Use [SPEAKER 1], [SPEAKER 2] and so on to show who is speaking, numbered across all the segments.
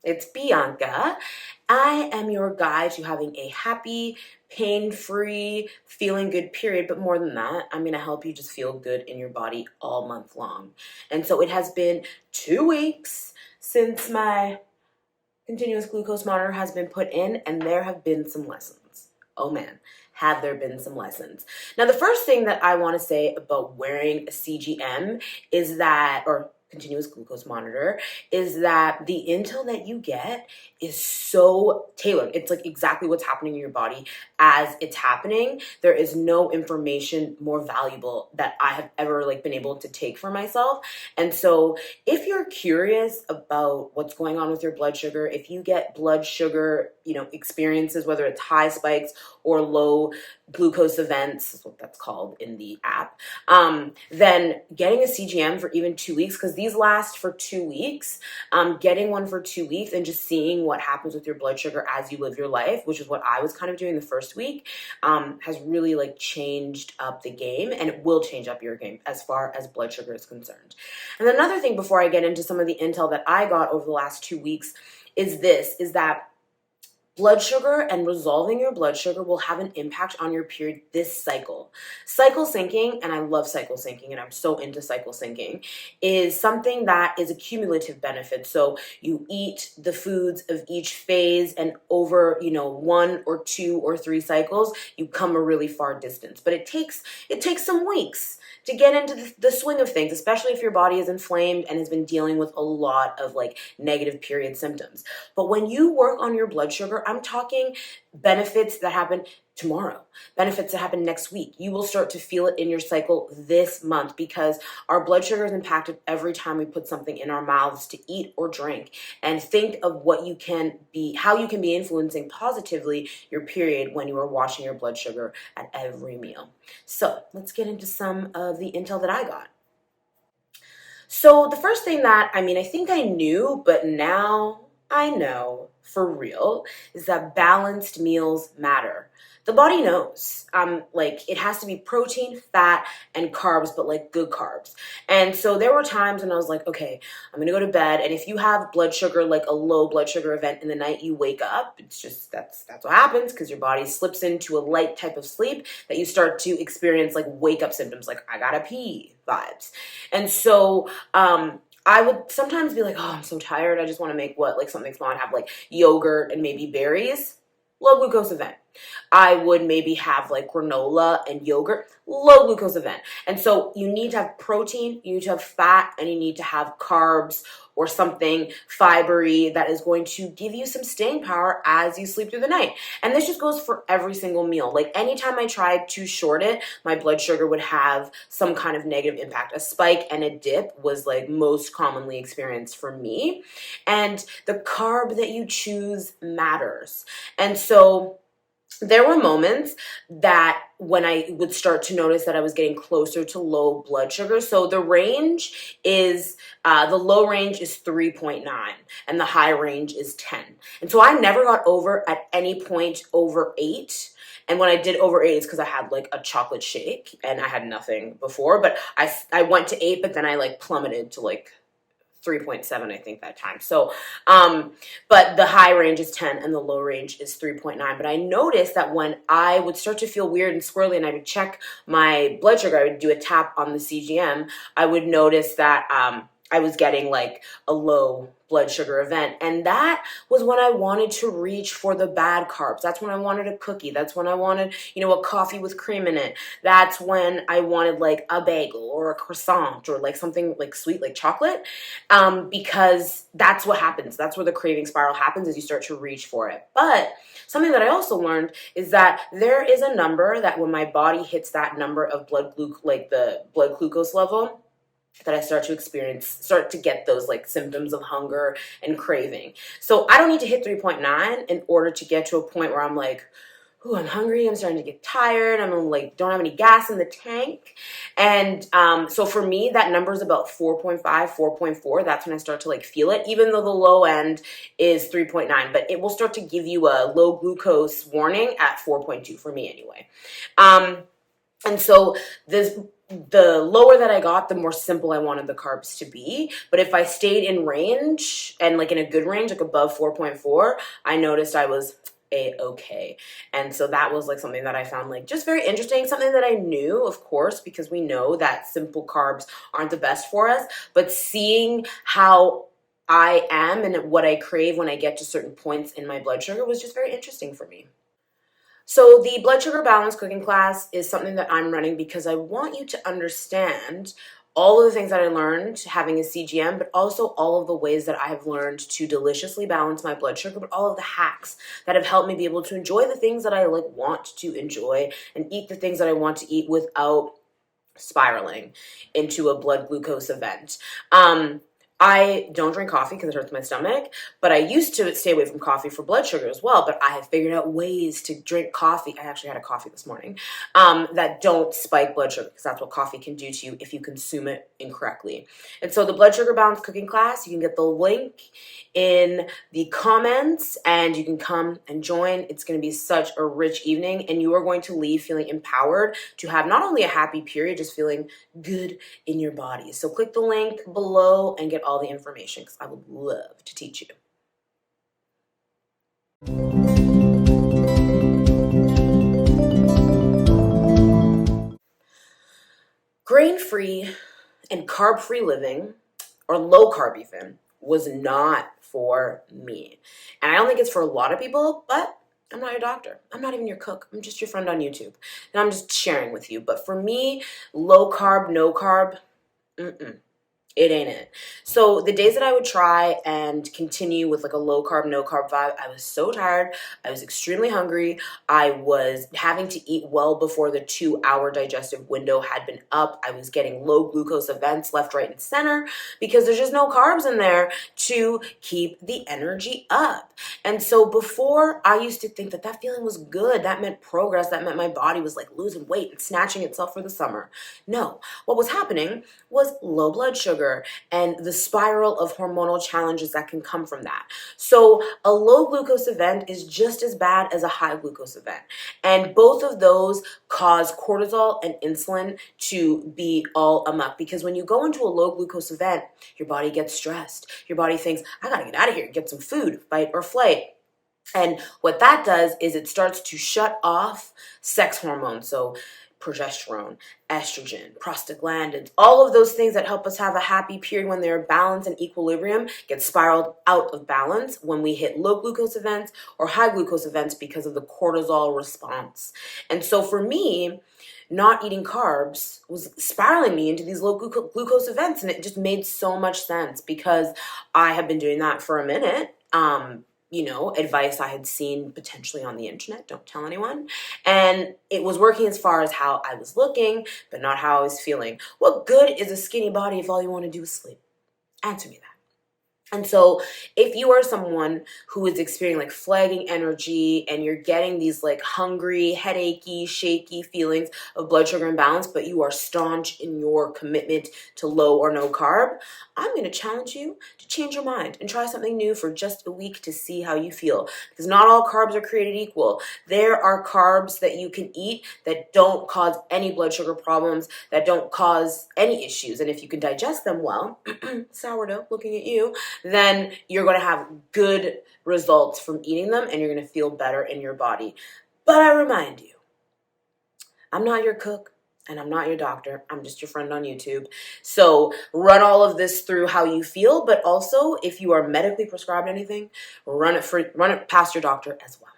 [SPEAKER 1] It's Bianca. I am your guide to having a happy, pain-free, feeling good period. But more than that, I'm going to help you just feel good in your body all month long. And so it has been 2 weeks since my continuous glucose monitor has been put in, and there have been some lessons. Oh man, have there been some lessons. Now, the first thing that I want to say about wearing a CGM is that, or continuous glucose monitor, is that the intel that you get is so tailored. It's like exactly what's happening in your body as it's happening. There is no information more valuable that I have ever been able to take for myself. And so if you're curious about what's going on with your blood sugar, if you get blood sugar, experiences, whether it's high spikes or low glucose events, is what that's called in the app, then getting a CGM for even 2 weeks, because these last for 2 weeks, getting one for 2 weeks and just seeing what happens with your blood sugar as you live your life, which is what I was kind of doing the first week, has really changed up the game, and it will change up your game as far as blood sugar is concerned. And another thing before I get into some of the intel that I got over the last 2 weeks is that blood sugar and resolving your blood sugar will have an impact on your period this cycle. Cycle syncing, and I love cycle syncing, and I'm so into cycle syncing, is something that is a cumulative benefit. So you eat the foods of each phase, and over, 1 or 2 or 3 cycles, you come a really far distance. But it takes some weeks to get into the swing of things, especially if your body is inflamed and has been dealing with a lot of negative period symptoms. But when you work on your blood sugar, I'm talking benefits that happen tomorrow, benefits that happen next week. You will start to feel it in your cycle this month, because our blood sugar is impacted every time we put something in our mouths to eat or drink. And think of how you can be influencing positively your period when you are watching your blood sugar at every meal. So let's get into some of the intel that I got. So the first thing that, I think I knew, but now I know for real, is that balanced meals matter. The body knows. It has to be protein, fat, and carbs, but good carbs. And so there were times when I was like, okay, I'm gonna go to bed. And if you have blood sugar, a low blood sugar event in the night, you wake up. It's just that's what happens, because your body slips into a light type of sleep that you start to experience wake up symptoms, I gotta pee vibes. And so I would sometimes be like, oh, I'm so tired. I just want to make something small and have yogurt and maybe berries. Low glucose event. I would maybe have granola and yogurt. Low glucose event. And so you need to have protein, you need to have fat, and you need to have carbs or something fibery that is going to give you some staying power as you sleep through the night. And this just goes for every single meal. Anytime I tried to short it, my blood sugar would have some kind of negative impact. A spike and a dip was most commonly experienced for me. And the carb that you choose matters. And so there were moments that when I would start to notice that I was getting closer to low blood sugar. So the range is, the low range is 3.9 and the high range is 10. And so I never got over at any point over 8. And when I did over 8, it's because I had a chocolate shake and I had nothing before. But I went to 8, but then I plummeted to 3.7, I think, that time. So, but the high range is 10 and the low range is 3.9. But I noticed that when I would start to feel weird and squirrely and I would check my blood sugar, I would do a tap on the CGM, I would notice that I was getting a low blood sugar event. And that was when I wanted to reach for the bad carbs. That's when I wanted a cookie. That's when I wanted, a coffee with cream in it. That's when I wanted a bagel or a croissant or something sweet, chocolate, because that's what happens. That's where the craving spiral happens, as you start to reach for it. But something that I also learned is that there is a number that when my body hits that number of the blood glucose level, that I start to get those symptoms of hunger and craving. So I don't need to hit 3.9 in order to get to a point where I'm ooh, I'm hungry, I'm starting to get tired, I'm don't have any gas in the tank. And so for me, that number is about 4.5, 4.4. That's when I start to feel it, even though the low end is 3.9. But it will start to give you a low glucose warning at 4.2 for me anyway. And so the lower that I got, the more simple I wanted the carbs to be. But if I stayed in range and like in a good range, like above 4.4, I noticed I was a-okay. And so that was like something that I found like just very interesting, something that I knew, of course, because we know that simple carbs aren't the best for us, but seeing how I am and what I crave when I get to certain points in my blood sugar was just very interesting for me. So the blood sugar balance cooking class is something that I'm running because I want you to understand all of the things that I learned having a CGM, but also all of the ways that I have learned to deliciously balance my blood sugar, but all of the hacks that have helped me be able to enjoy the things that I like want to enjoy and eat the things that I want to eat without spiraling into a blood glucose event. I don't drink coffee because it hurts my stomach, but I used to stay away from coffee for blood sugar as well. But I have figured out ways to drink coffee. I actually had a coffee this morning that don't spike blood sugar, because that's what coffee can do to you if you consume it incorrectly. And so the blood sugar balance cooking class, you can get the link in the comments and you can come and join. It's going to be such a rich evening, and you are going to leave feeling empowered to have not only a happy period, just feeling good in your body. So click the link below and get all the information, because I would love to teach you. Grain-free and carb-free living, or low carb even, was not for me. And I don't think it's for a lot of people, but I'm not your doctor. I'm not even your cook. I'm just your friend on YouTube. And I'm just sharing with you. But for me, low carb, no carb, it ain't it. So the days that I would try and continue with like a low carb, no carb vibe, I was so tired. I was extremely hungry. I was having to eat well before the 2-hour digestive window had been up. I was getting low glucose events left, right, and center because there's just no carbs in there to keep the energy up. And so before, I used to think that that feeling was good. That meant progress. That meant my body was like losing weight and snatching itself for the summer. No, what was happening was low blood sugar and the spiral of hormonal challenges that can come from that. So a low glucose event is just as bad as a high glucose event. And both of those cause cortisol and insulin to be all amok, because when you go into a low glucose event, your body gets stressed. Your body thinks, I gotta get out of here, get some food, fight or flight. And what that does is it starts to shut off sex hormones. So progesterone, estrogen, prostaglandins, all of those things that help us have a happy period when they're balanced and equilibrium get spiraled out of balance when we hit low glucose events or high glucose events because of the cortisol response. And so for me, not eating carbs was spiraling me into these low glucose events, and it just made so much sense because I have been doing that for a minute. Advice I had seen potentially on the internet, don't tell anyone. And it was working as far as how I was looking, but not how I was feeling. What good is a skinny body if all you want to do is sleep? Answer me that. And so if you are someone who is experiencing like flagging energy and you're getting these like hungry, headachy, shaky feelings of blood sugar imbalance, but you are staunch in your commitment to low or no carb, I'm going to challenge you to change your mind and try something new for just a week to see how you feel. Because not all carbs are created equal. There are carbs that you can eat that don't cause any blood sugar problems, that don't cause any issues. And if you can digest them well, sourdough, looking at you, then you're going to have good results from eating them and you're going to feel better in your body. But I remind you, I'm not your cook and I'm not your doctor. I'm just your friend on YouTube. So run all of this through how you feel, but also if you are medically prescribed anything, run it past your doctor as well.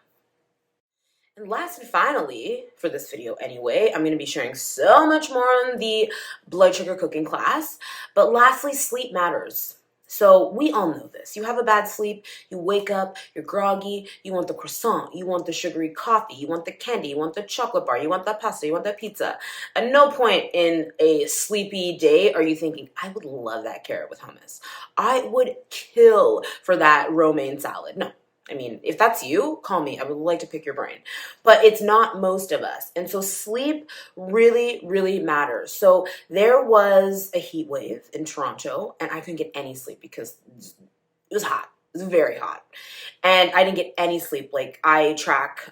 [SPEAKER 1] And last and finally, for this video anyway, I'm going to be sharing so much more on the blood sugar cooking class. But lastly, sleep matters. So we all know this. You have a bad sleep, you wake up, you're groggy, you want the croissant, you want the sugary coffee, you want the candy, you want the chocolate bar, you want that pasta, you want that pizza. At no point in a sleepy day are you thinking, I would love that carrot with hummus. I would kill for that romaine salad. No. I mean, if that's you, call me. I would like to pick your brain. But it's not most of us. And so sleep really, really matters. So there was a heat wave in Toronto, and I couldn't get any sleep because it was hot. It was very hot. And I didn't get any sleep. Like, I track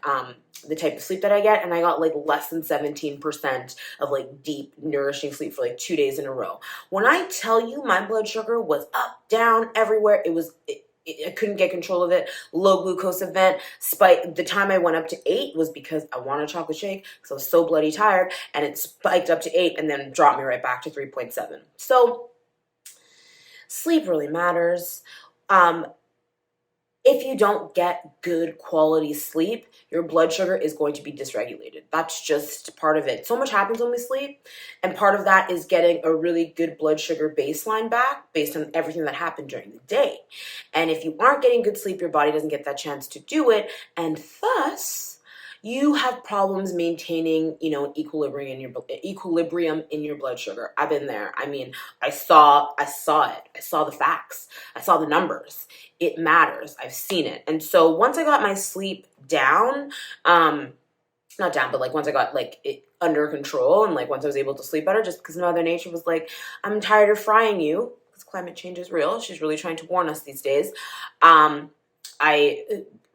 [SPEAKER 1] the type of sleep that I get, and I got like less than 17% of like deep, nourishing sleep for like 2 days in a row. When I tell you my blood sugar was up, down, everywhere, I couldn't get control of it. Low glucose event. Spike. The time I went up to 8 was because I wanted a chocolate shake because I was so bloody tired, and it spiked up to 8 and then dropped me right back to 3.7. So sleep really matters. If you don't get good quality sleep, your blood sugar is going to be dysregulated. That's just part of it. So much happens when we sleep, and part of that is getting a really good blood sugar baseline back based on everything that happened during the day. And if you aren't getting good sleep, your body doesn't get that chance to do it, and thus you have problems maintaining, equilibrium in your blood sugar. I've been there. I mean, I saw it. I saw the facts. I saw the numbers. It matters. I've seen it. And so once I got my sleep down, not down, but like once I got like it under control, and like once I was able to sleep better, just because Mother Nature was like, I'm tired of frying you, because climate change is real. She's really trying to warn us these days. I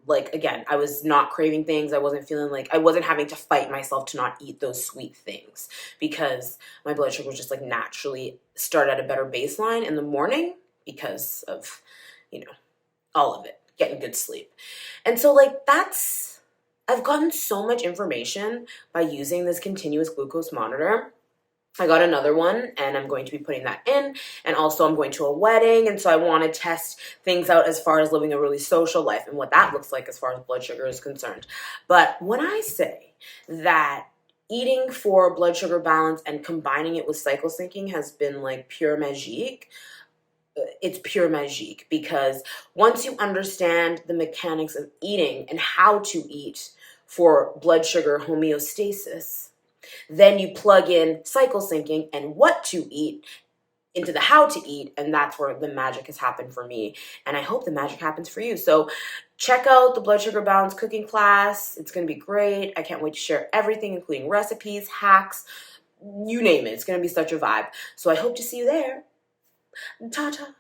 [SPEAKER 1] like, again, I was not craving things. I wasn't feeling like I wasn't having to fight myself to not eat those sweet things, because my blood sugar was just like naturally start at a better baseline in the morning because of, all of it, getting good sleep. And so like I've gotten so much information by using this continuous glucose monitor. I got another one, and I'm going to be putting that in. And also I'm going to a wedding, and so I want to test things out as far as living a really social life and what that looks like as far as blood sugar is concerned. But when I say that eating for blood sugar balance and combining it with cycle syncing has been like pure magique, it's pure magique, because once you understand the mechanics of eating and how to eat for blood sugar homeostasis, then you plug in cycle syncing and what to eat into the how to eat, and that's where the magic has happened for me, and I hope the magic happens for you. So check out the blood sugar balance cooking class. It's going to be great. I can't wait to share everything, including recipes, hacks, you name it. It's going to be such a vibe. So I hope to see you there. Ta-ta.